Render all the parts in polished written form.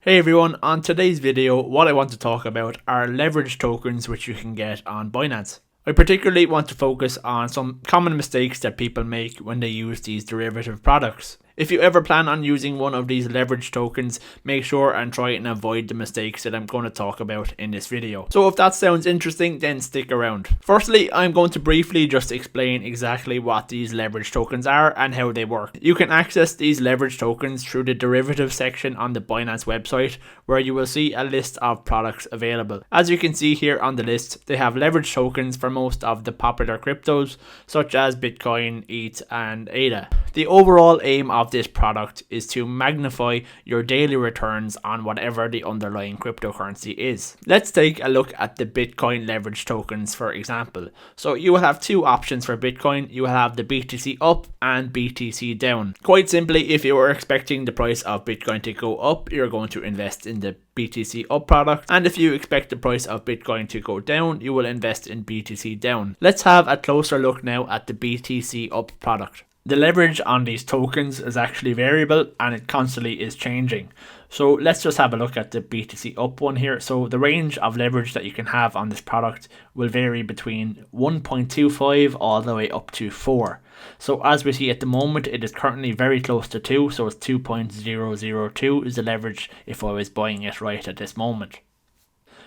Hey everyone, on today's video what I want to talk about are leverage tokens which you can get on Binance. I particularly want to focus on some common mistakes that people make when they use these derivative products. If you ever plan on using one of these leverage tokens, make sure and try and avoid the mistakes that I'm going to talk about in this video. So if that sounds interesting, then stick around. Firstly, I'm going to briefly just explain exactly what these leverage tokens are and how they work. You can access these leverage tokens through the derivative section on the Binance website, where you will see a list of products available. As you can see here on the list, they have leverage tokens for most of the popular cryptos such as Bitcoin, ETH and ADA. The overall aim of this product is to magnify your daily returns on whatever the underlying cryptocurrency is. Let's take a look at the Bitcoin leverage tokens for example. So you will have two options for Bitcoin. You will have the BTC up and BTC down. Quite simply, if you were expecting the price of Bitcoin to go up, you're going to invest in the BTC up product, and if you expect the price of Bitcoin to go down, you will invest in BTC down. Let's have a closer look now at the BTC up product. The leverage on these tokens is actually variable and it constantly is changing. So let's just have a look at the BTC up one here. So the range of leverage that you can have on this product will vary between 1.25 all the way up to 4. So as we see at the moment, it is currently very close to 2. So it's 2.002 is the leverage if I was buying it right at this moment.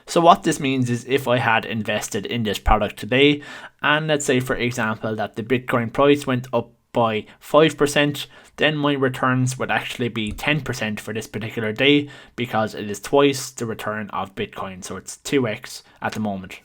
So what this means is if I had invested in this product today, and let's say for example that the Bitcoin price went up by 5%, then my returns would actually be 10% for this particular day, because it is twice the return of Bitcoin, so it's 2x at the moment.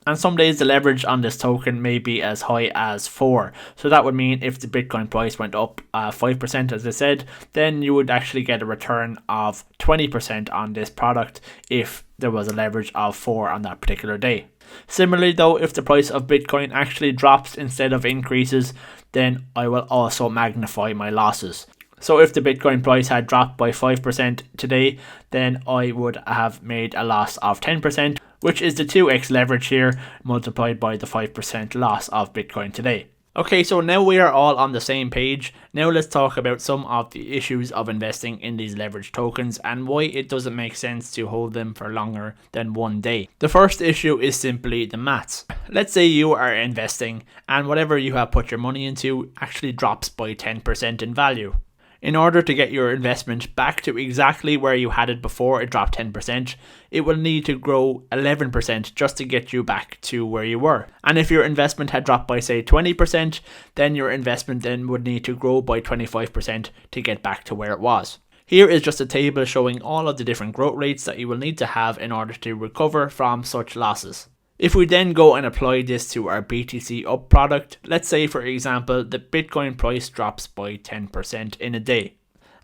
And some days the leverage on this token may be as high as 4. So that would mean if the Bitcoin price went up 5%, as I said, then you would actually get a return of 20% on this product if there was a leverage of 4 on that particular day. Similarly though, if the price of Bitcoin actually drops instead of increases, then I will also magnify my losses. So if the Bitcoin price had dropped by 5% today, then I would have made a loss of 10%, which is the 2x leverage here multiplied by the 5% loss of Bitcoin today. Okay, so now we are all on the same page. Now let's talk about some of the issues of investing in these leverage tokens and why it doesn't make sense to hold them for longer than one day. The first issue is simply the maths. Let's say you are investing and whatever you have put your money into actually drops by 10% in value. In order to get your investment back to exactly where you had it before it dropped 10%, it will need to grow 11% just to get you back to where you were. And if your investment had dropped by say 20%, then your investment then would need to grow by 25% to get back to where it was. Here is just a table showing all of the different growth rates that you will need to have in order to recover from such losses. If we then go and apply this to our BTC up product, let's say for example the Bitcoin price drops by 10% in a day,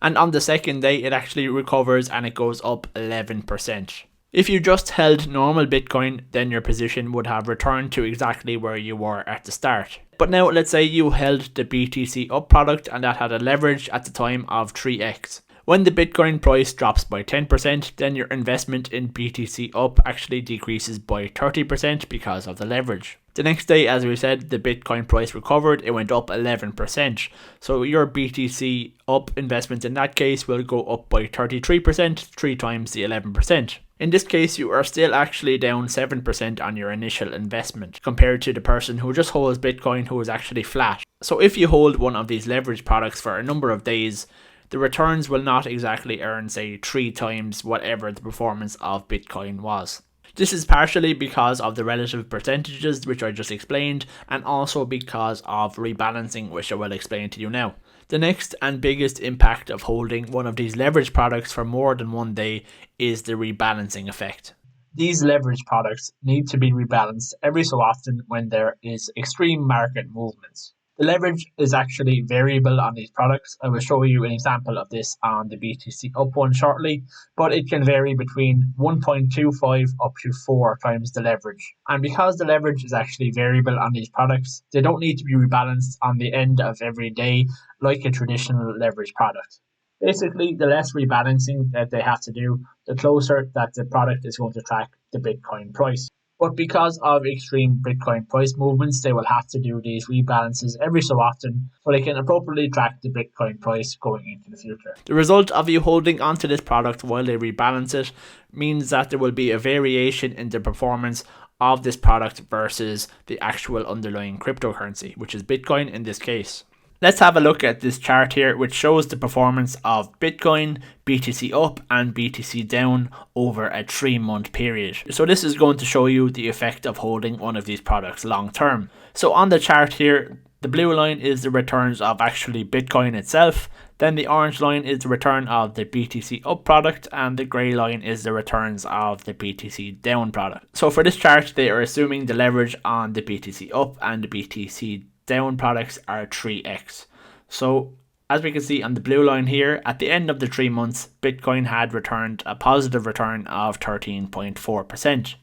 and on the second day it actually recovers and it goes up 11%. If you just held normal Bitcoin, then your position would have returned to exactly where you were at the start. But now let's say you held the BTC up product and that had a leverage at the time of 3x. When the Bitcoin price drops by 10%, then your investment in BTC up actually decreases by 30% because of the leverage. The next day, as we said, the Bitcoin price recovered, it went up 11%. So your BTC up investment in that case will go up by 33%, 3 times the 11%. In this case, you are still actually down 7% on your initial investment compared to the person who just holds Bitcoin who is actually flat. So if you hold one of these leverage products for a number of days, the returns will not exactly earn say 3 times whatever the performance of Bitcoin was. This is partially because of the relative percentages which I just explained, and also because of rebalancing, which I will explain to you now. The next and biggest impact of holding one of these leverage products for more than one day is the rebalancing effect. These leverage products need to be rebalanced every so often when there is extreme market movements. The leverage is actually variable on these products. I will show you an example of this on the BTC up one shortly, but it can vary between 1.25 up to 4 times the leverage. And because the leverage is actually variable on these products, they don't need to be rebalanced on the end of every day like a traditional leverage product. Basically, the less rebalancing that they have to do, the closer that the product is going to track the Bitcoin price. But because of extreme Bitcoin price movements, they will have to do these rebalances every so often so they can appropriately track the Bitcoin price going into the future. The result of you holding onto this product while they rebalance it means that there will be a variation in the performance of this product versus the actual underlying cryptocurrency, which is Bitcoin in this case. Let's have a look at this chart here, which shows the performance of Bitcoin, BTC up and BTC down over a 3-month period. So this is going to show you the effect of holding one of these products long term. So on the chart here, the blue line is the returns of actually Bitcoin itself. Then the orange line is the return of the BTC up product, and the grey line is the returns of the BTC down product. So for this chart, they are assuming the leverage on the BTC up and the BTC down products are 3x. So as we can see on the blue line here, at the end of the 3 months, Bitcoin had returned a positive return of 13.4%.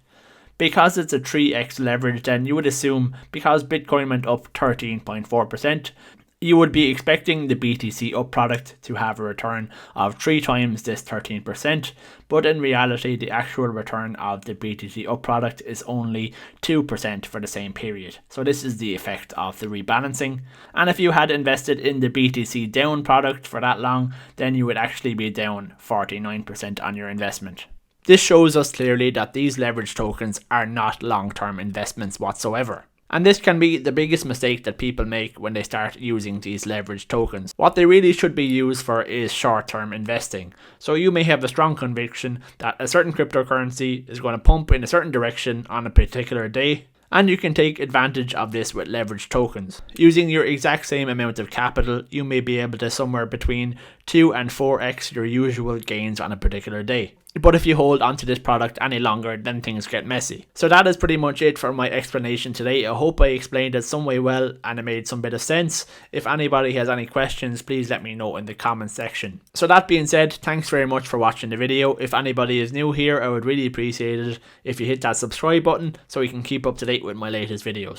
Because it's a 3x leverage, then you would assume because Bitcoin went up 13.4%, you would be expecting the BTC up product to have a return of 3 times this 13%, but in reality the actual return of the BTC up product is only 2% for the same period. So this is the effect of the rebalancing, and if you had invested in the BTC down product for that long, then you would actually be down 49% on your investment. This shows us clearly that these leverage tokens are not long-term investments whatsoever. And this can be the biggest mistake that people make when they start using these leverage tokens. What they really should be used for is short-term investing. So you may have a strong conviction that a certain cryptocurrency is going to pump in a certain direction on a particular day, and you can take advantage of this with leverage tokens. Using your exact same amount of capital, you may be able to somewhere between 2 and 4x your usual gains on a particular day. But if you hold onto this product any longer, then things get messy. So that is pretty much it for my explanation today. I hope I explained it some way well and it made some bit of sense. If anybody has any questions, please let me know in the comment section. So that being said, thanks very much for watching the video. If anybody is new here, I would really appreciate it if you hit that subscribe button so you can keep up to date with my latest videos.